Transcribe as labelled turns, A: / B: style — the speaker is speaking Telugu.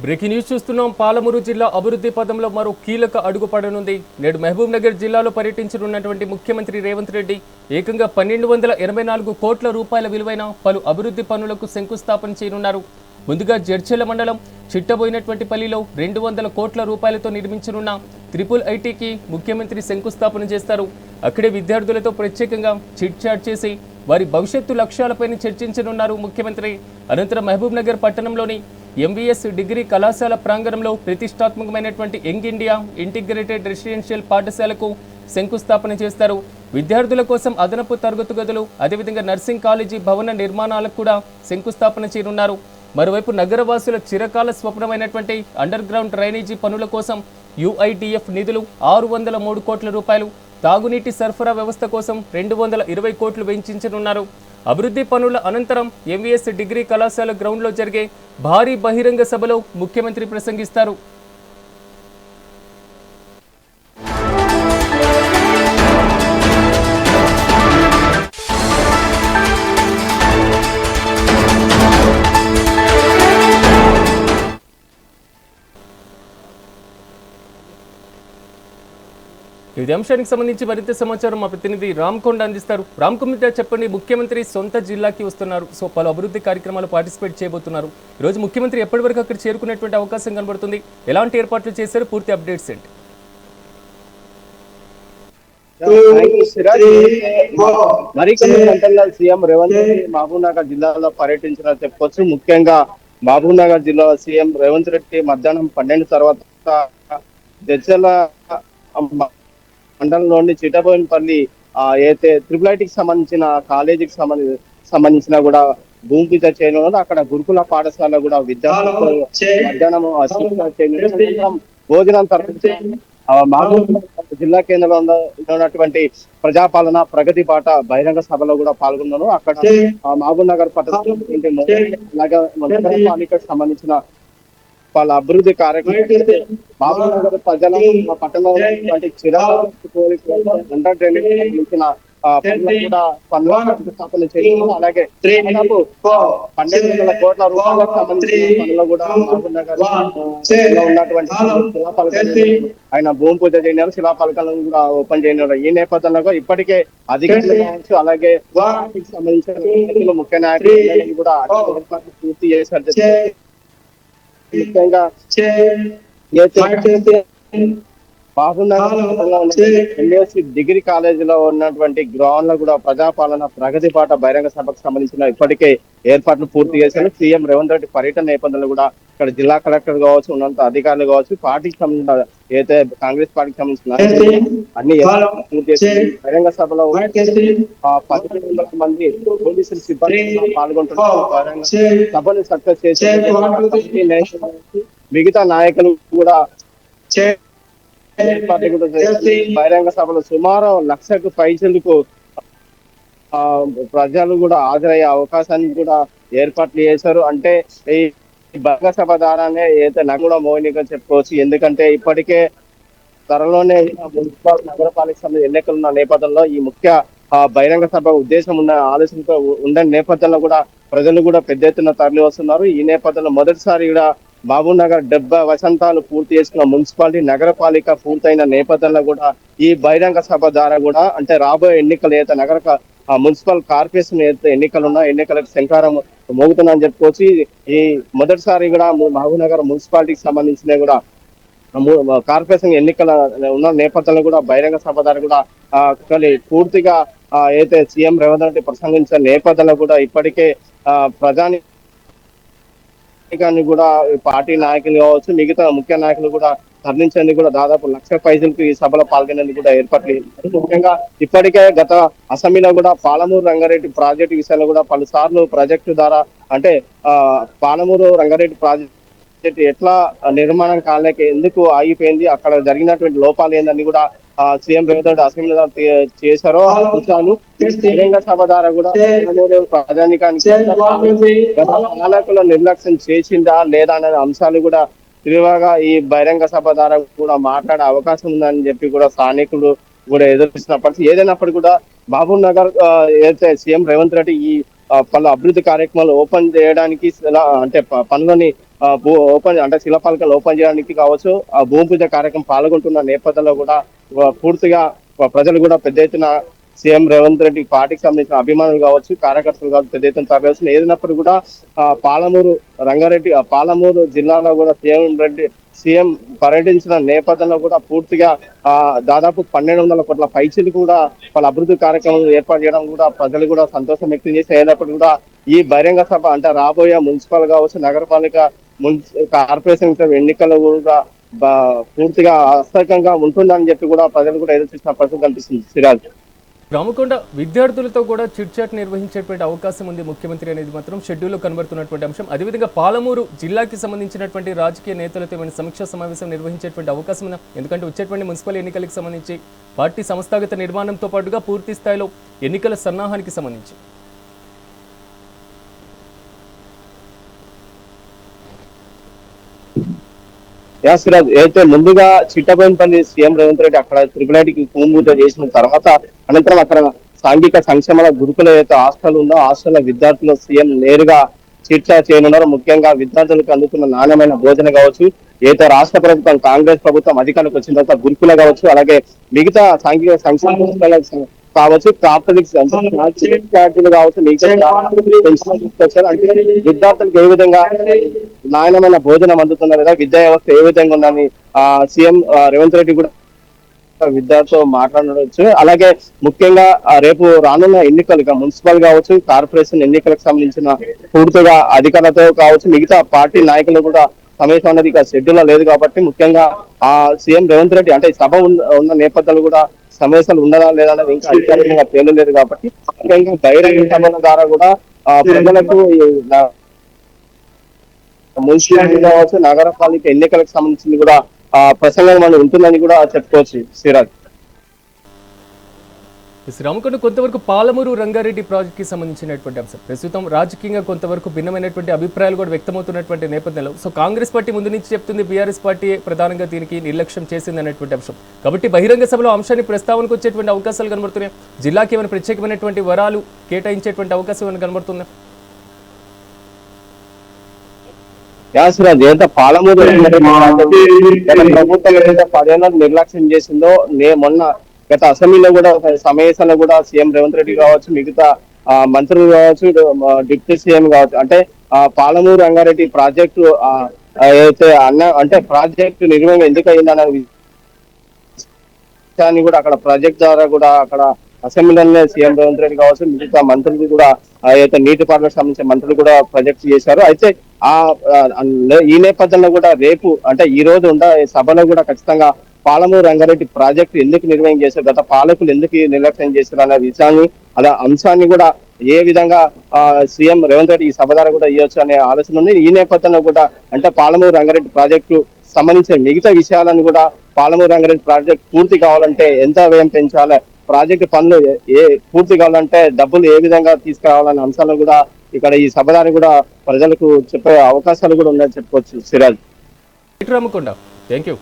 A: బ్రేకింగ్ న్యూస్ చూస్తున్నాం. పాలమూరు జిల్లా అభివృద్ధి పదంలో మరో కీలక అడుగు పడనుంది. నేడు మహబూబ్ నగర్ జిల్లాలో పర్యటించనున్నటువంటి ముఖ్యమంత్రి రేవంత్ రెడ్డి ఏకంగా 1284 కోట్ల రూపాయల విలువైన పలు అభివృద్ధి పనులకు శంకుస్థాపన చేయనున్నారు. ముందుగా జడ్చెల మండలం చిట్టబోయినటువంటి పల్లిలో 200 కోట్ల రూపాయలతో నిర్మించనున్న ట్రిపుల్ ఐటీకి ముఖ్యమంత్రి శంకుస్థాపన చేస్తారు. అక్కడే విద్యార్థులతో ప్రత్యేకంగా చిట్ చాట్ చేసి వారి భవిష్యత్తు లక్ష్యాలపైన చర్చించనున్నారు ముఖ్యమంత్రి. అనంతరం మహబూబ్ నగర్ పట్టణంలోని ఎంవీఎస్ డిగ్రీ కళాశాల ప్రాంగణంలో ప్రతిష్టాత్మకమైనటువంటి యంగ్ ఇండియా ఇంటిగ్రేటెడ్ రెసిడెన్షియల్ పాఠశాలకు శంకుస్థాపన చేస్తారు. విద్యార్థుల కోసం అదనపు తరగతి గదులు, అదేవిధంగా నర్సింగ్ కాలేజీ భవన నిర్మాణాలకు కూడా శంకుస్థాపన చేయనున్నారు. మరోవైపు నగరవాసుల చిరకాల స్వప్నమైనటువంటి అండర్ గ్రౌండ్ డ్రైనేజీ పనుల కోసం యుఐడిఎఫ్ నిధులు 603 కోట్ల రూపాయలు, తాగునీటి సరఫరా వ్యవస్థ కోసం 220 కోట్లు వెచ్చించనున్నారు. అభివృద్ధి పనుల అనంతరం ఎంవీఎస్ డిగ్రీ కళాశాల గ్రౌండ్లో జరిగే భారీ బహిరంగ సభలో ముఖ్యమంత్రి ప్రసంగిస్తారు. ఈ అంశానికి సంబంధించి మరింత సమాచారం మా ప్రతినిధి రామ్కొండ అందిస్తారు. రామ్కొండ, చెప్పండి. ముఖ్యమంత్రి సొంత జిల్లాకి వస్తున్నారు, సో పలు అభివృద్ధి కార్యక్రమాలు పార్టిసిపేట్ చేయబోతున్నారు. ఈరోజు ముఖ్యమంత్రి ఎప్పటి వరకు అక్కడ చేరుకునేటువంటి అవకాశం కనబడుతుంది? ఎలాంటి ఏర్పాట్లు చేశారు? పూర్తి అప్డేట్స్ ఏంటి?
B: మరికొన్ని గంటల్లో సీఎం రేవంత్ రెడ్డి మహబూబ్ నగర్ జిల్లాలో పర్యటించిన చెప్పుకోవచ్చు. ముఖ్యంగా మహబూబ్ నగర్ జిల్లా సీఎం రేవంత్ రెడ్డి మధ్యాహ్నం 12 తర్వాత జడ్చెల మండలంలోని చిట్టబోయినపల్లి అయితే ట్రిపుల్ ఐటీకి సంబంధించిన కాలేజీకి సంబంధించిన కూడా భూమి పూజ చేయడం, అక్కడ గురుకుల పాఠశాల కూడా విద్యార్థులు మధ్యాహ్నం భోజనం తర్వాత మహబూబ్ జిల్లా కేంద్రంలో ఉన్నటువంటి ప్రజాపాలన ప్రగతి బాట బహిరంగ సభలో కూడా పాల్గొన్నాను. అక్కడ మహబూబ్ నగర్ పట్టణానికి సంబంధించిన వాళ్ళ అభివృద్ధి కార్యక్రమం మహబూబ్ నగర్ ప్రజల పట్టణంలో స్థాపన చేయడం, అలాగే 1200 కోట్ల రూపాయలకు సంబంధించిన పనులు కూడా మహబూబ్ నగర్ ఉన్నటువంటి ఆయన భూమి పూజ చేయడం, శిలాఫలకాలను కూడా ఓపెన్ చేయడం. ఈ నేపథ్యంలో ఇప్పటికే అధికారులు కావచ్చు, అలాగే సంబంధించిన ముఖ్య నాయకులు కూడా పూర్తి చేశారు. ముఖ్యంగా మహబూబ్ నగర్ డిగ్రీ కాలేజీలో ఉన్నటువంటి గ్రౌండ్ లో కూడా ప్రజాపాలన ప్రగతి పాట బహిరంగ సభకు సంబంధించిన ఇప్పటికే ఏర్పాట్లు పూర్తి చేశారు. సీఎం రేవంత్ రెడ్డి పర్యటన నేపథ్యంలో కూడా ఇక్కడ జిల్లా కలెక్టర్ కావచ్చు, ఉన్నంత అధికారులు కావచ్చు, పార్టీకి సంబంధించిన అయితే కాంగ్రెస్ పార్టీకి సంబంధించిన అన్ని పూర్తి చేశారు. బహిరంగ సభలో 1500 మంది పోలీసులు సిబ్బంది పాల్గొంటున్నారు. సభను సక్సెస్ చేసి మిగతా నాయకులు కూడా బహిరంగ సభలో సుమారు 1,00,000కు పైసలకు ప్రజలు కూడా హాజరయ్యే అవకాశాన్ని కూడా ఏర్పాట్లు చేశారు. అంటే ఈ బహిరంగ సభ ద్వారానే అయితే నాకు కూడా మౌనిగా చెప్పుకోవచ్చు. ఎందుకంటే ఇప్పటికే త్వరలోనే మున్సిపల్ నగరపాలిక సంస్థ ఎన్నికలు ఉన్న నేపథ్యంలో ఈ ముఖ్య బహిరంగ సభ ఉద్దేశం ఉన్న ఆలోచనతో ఉండని నేపథ్యంలో కూడా ప్రజలు కూడా పెద్ద ఎత్తున తరలి వస్తున్నారు. ఈ నేపథ్యంలో మొదటిసారి కూడా మహబూబ్ నగర్ 70 వసంతాలు పూర్తి చేసుకున్న మున్సిపాలిటీ నగరపాలిక పూర్తయిన నేపథ్యంలో కూడా ఈ బహిరంగ సభ ద్వారా కూడా అంటే రాబోయే ఎన్నికలు ఏదైతే నగర మున్సిపల్ కార్పొరేషన్ ఏదైతే ఎన్నికలున్నా ఎన్నికలకు శంకారం మోగుతుందని చెప్పుకోవచ్చు. ఈ మొదటిసారి కూడా మహబూబ్ నగర్ మున్సిపాలిటీకి సంబంధించిన కూడా కార్పొరేషన్ ఎన్నికల ఉన్న నేపథ్యంలో కూడా బహిరంగ సభ ద్వారా కూడా పూర్తిగా అయితే సీఎం రేవంత్ రెడ్డి ప్రసంగించిన నేపథ్యంలో కూడా ఇప్పటికే ప్రధాని కూడా పార్టీ నాయకులు కావచ్చు, మిగతా ముఖ్య నాయకులు కూడా తరలించేందుకు కూడా దాదాపు 1,00,000 పైసలకు ఈ సభలో పాల్గొనేందుకు కూడా ఏర్పాట్లు. ముఖ్యంగా ఇప్పటికే గత అసెంబ్లీలో కూడా పాలమూరు రంగారెడ్డి ప్రాజెక్టు విషయంలో కూడా పలుసార్లు ప్రాజెక్టు ద్వారా అంటే పాలమూరు రంగారెడ్డి ప్రాజెక్టు ఎట్లా నిర్మాణం కాలేక ఎందుకు ఆగిపోయింది, అక్కడ జరిగినటువంటి లోపాలు ఏందని కూడా సీఎం రేవంత్ రెడ్డి అసెంబ్లీలో చేశారో అంశాలు బహిరంగ సభ ద్వారా కూడా ప్రజానికానికి పాలకుల నిర్లక్ష్యం చేసిందా లేదా అనే అంశాలు కూడా విరివిగా ఈ బహిరంగ సభ ద్వారా కూడా మాట్లాడే అవకాశం ఉందని చెప్పి కూడా స్థానికులు కూడా ఎదుర్కొన్నప్పటికీ ఏదైనప్పటికీ కూడా మహబూబ్ నగర్ ఏదైతే సీఎం రేవంత్ రెడ్డి ఈ పలు అభివృద్ధి కార్యక్రమాలు ఓపెన్ చేయడానికి అంటే పనులని ఓపెన్ అంటే శిలాఫలకాలు ఓపెన్ చేయడానికి కావచ్చు, ఆ భూమి పూజ కార్యక్రమం పాల్గొంటున్న నేపథ్యంలో కూడా పూర్తిగా ప్రజలు కూడా పెద్ద ఎత్తున సీఎం రేవంత్ రెడ్డి పార్టీకి సంబంధించిన అభిమానులు కావచ్చు, కార్యకర్తలు కావచ్చు, పెద్ద ఎత్తున తరలివస్తుంది. ఏదైనప్పుడు కూడా పాలమూరు రంగారెడ్డి పాలమూరు జిల్లాలో కూడా సీఎం పర్యటించిన నేపథ్యంలో కూడా పూర్తిగా దాదాపు 1200 కోట్ల పైచీలు కూడా వాళ్ళ అభివృద్ధి కార్యక్రమాలు ఏర్పాటు చేయడం కూడా ప్రజలు కూడా సంతోషం వ్యక్తం చేసి, అయినప్పుడు కూడా ఈ బహిరంగ సభ అంటే రాబోయే మున్సిపల్ కావచ్చు, నగరపాలిక కార్పొరేషన్ ఎన్నికలు కూడా పూర్తిగా ఆసక్తికంగా ఉంటుందని చెప్పి కూడా ప్రజలు కూడా ఎదురు చూసిన పరిస్థితి కనిపిస్తుంది. సిరాజ్,
A: రామకొండ విద్యార్థులతో కూడా చిట్ చాట్ నిర్వహించేటువంటి అవకాశం ఉంది ముఖ్యమంత్రి అనేది మాత్రం షెడ్యూల్లో కనబడుతున్నటువంటి అంశం. అదేవిధంగా పాలమూరు జిల్లాకి సంబంధించినటువంటి రాజకీయ నేతలతో ఏమైనా సమీక్షా సమావేశం నిర్వహించేటువంటి అవకాశం ఉందా? ఎందుకంటే వచ్చేటువంటి మున్సిపల్ ఎన్నికలకు సంబంధించి పార్టీ సంస్థాగత నిర్మాణంతో పాటుగా పూర్తి స్థాయిలో ఎన్నికల సన్నాహానికి సంబంధించి
B: సిరాజ్, అయితే ముందుగా చిట్టబోయినపల్లి సీఎం రేవంత్ రెడ్డి అక్కడ త్రిపులైటికి భూమిపూజ చేసిన తర్వాత అనంతరం అక్కడ సాంఘిక సంక్షేమ గురుకుల ఏదైతే హాస్టల్ ఉందో హాస్టల్ విద్యార్థులు సీఎం నేరుగా చర్చ చేయనున్నారు. ముఖ్యంగా విద్యార్థులకు అందుతున్న నాణ్యమైన భోజనం కావచ్చు, ఏదైతే రాష్ట్ర ప్రభుత్వం కాంగ్రెస్ ప్రభుత్వం అధికారులకు వచ్చిన తర్వాత గురుకుల కావచ్చు, అలాగే మిగతా సాంఘిక సంక్షేమ కావచ్చు, కావచ్చు, అంటే విద్యార్థులకు ఏ విధంగా నాణ్యమైన భోజనం అందుతున్నారు కదా, విద్యా వ్యవస్థ ఏ విధంగా ఉందని సీఎం రేవంత్ రెడ్డి కూడా విద్యార్థులతో మాట్లాడవచ్చు. అలాగే ముఖ్యంగా రేపు రానున్న ఎన్నికలుగా మున్సిపల్ కావచ్చు, కార్పొరేషన్ ఎన్నికలకు సంబంధించిన పూర్తిగా అధికారులతో కావచ్చు, మిగతా పార్టీ నాయకులు కూడా సమావేశం అనేది ఇక షెడ్యూల్ లేదు కాబట్టి ముఖ్యంగా సీఎం రేవంత్ రెడ్డి అంటే సభ ఉన్న నేపథ్యంలో కూడా సమావేశాలు ఉండదా లేదా అనేది ఇంకా అధికారికంగా తేలలేదు కాబట్టి ముఖ్యంగా బహిరంగ సభల ద్వారా కూడా ప్రజలకు మున్సిపాలిటీ కావచ్చు, నగరపాలిక ఎన్నికలకు సంబంధించింది కూడా ప్రసంగం ఉంటుందని కూడా చెప్పుకోవచ్చు. సిరాజ్,
A: రామకొండ కొంతవరకు పాలమూరు రంగారెడ్డి ప్రాజెక్ట్కి సంబంధించినటువంటి అంశం ప్రస్తుతం రాజకీయంగా కొంతవరకు భిన్నమైనటువంటి అభిప్రాయాలు కూడా వ్యక్తమవుతున్నటువంటి నేపథ్యంలో కాంగ్రెస్ పార్టీ ముందు నుంచి చెప్తుంది బీఆర్ఎస్ పార్టీ ప్రధానంగా దీనికి నిర్లక్ష్యం చేసింది అనేటువంటి అంశం. కాబట్టి బహిరంగ సభలో అంశాన్ని ప్రస్తావనకు వచ్చేటువంటి అవకాశాలు కనబడుతున్నాయి. జిల్లాకి ఏమైనా ప్రత్యేకమైనటువంటి వరాలు కేటాయించేటువంటి అవకాశం ఏమైనా కనబడుతుందా?
B: ఎంత పాలమూరు ప్రభుత్వం ఏదైతే 10 ఏళ్ళ నిర్లక్ష్యం చేసిందో మొన్న గత అసెంబ్లీలో కూడా సమావేశంలో కూడా సీఎం రేవంత్ రెడ్డి కావచ్చు, మిగతా మంత్రులు కావచ్చు, డిప్యూటీ సీఎం కావచ్చు, అంటే పాలమూరు రంగారెడ్డి ప్రాజెక్టు ఏదైతే అంటే ప్రాజెక్టు నిర్వహణ ఎందుకు అయిందన్న విషయాన్ని కూడా అక్కడ ప్రాజెక్ట్ ద్వారా కూడా అక్కడ అసెంబ్లీలోనే సీఎం రేవంత్ రెడ్డి కావచ్చు, మిగతా మంత్రులు కూడా అయితే నీటిపారుదలకు సంబంధించిన మంత్రులు కూడా ప్రాజెక్ట్ చేశారు. అయితే ఈ నేపథ్యంలో కూడా రేపు అంటే ఈ రోజు సభలో కూడా ఖచ్చితంగా పాలమూరు రంగారెడ్డి ప్రాజెక్టు ఎందుకు నిర్వహణ చేశారు, గత పాలకులు ఎందుకు నిర్లక్ష్యం చేశారు అనే విషయాన్ని అంశాన్ని కూడా ఏ విధంగా సీఎం రేవంత్ రెడ్డి ఈ సభ ద్వారా కూడా ఇవ్వచ్చు అనే ఆలోచన ఉంది. ఈ నేపథ్యంలో కూడా అంటే పాలమూరు రంగారెడ్డి ప్రాజెక్టు సంబంధించిన మిగతా విషయాలను కూడా పాలమూరు రంగారెడ్డి ప్రాజెక్ట్ పూర్తి కావాలంటే ఎంత వ్యయం పెంచాలి, ప్రాజెక్టు పనులు పూర్తి కావాలంటే డబ్బులు ఏ విధంగా తీసుకురావాలనే అంశాలను కూడా ఇక్కడ ఈ సభ ద్వారా కూడా ప్రజలకు చెప్పే అవకాశాలు కూడా ఉన్నాయని చెప్పుకోవచ్చు. Siraj,
A: Ramakonda, thank you.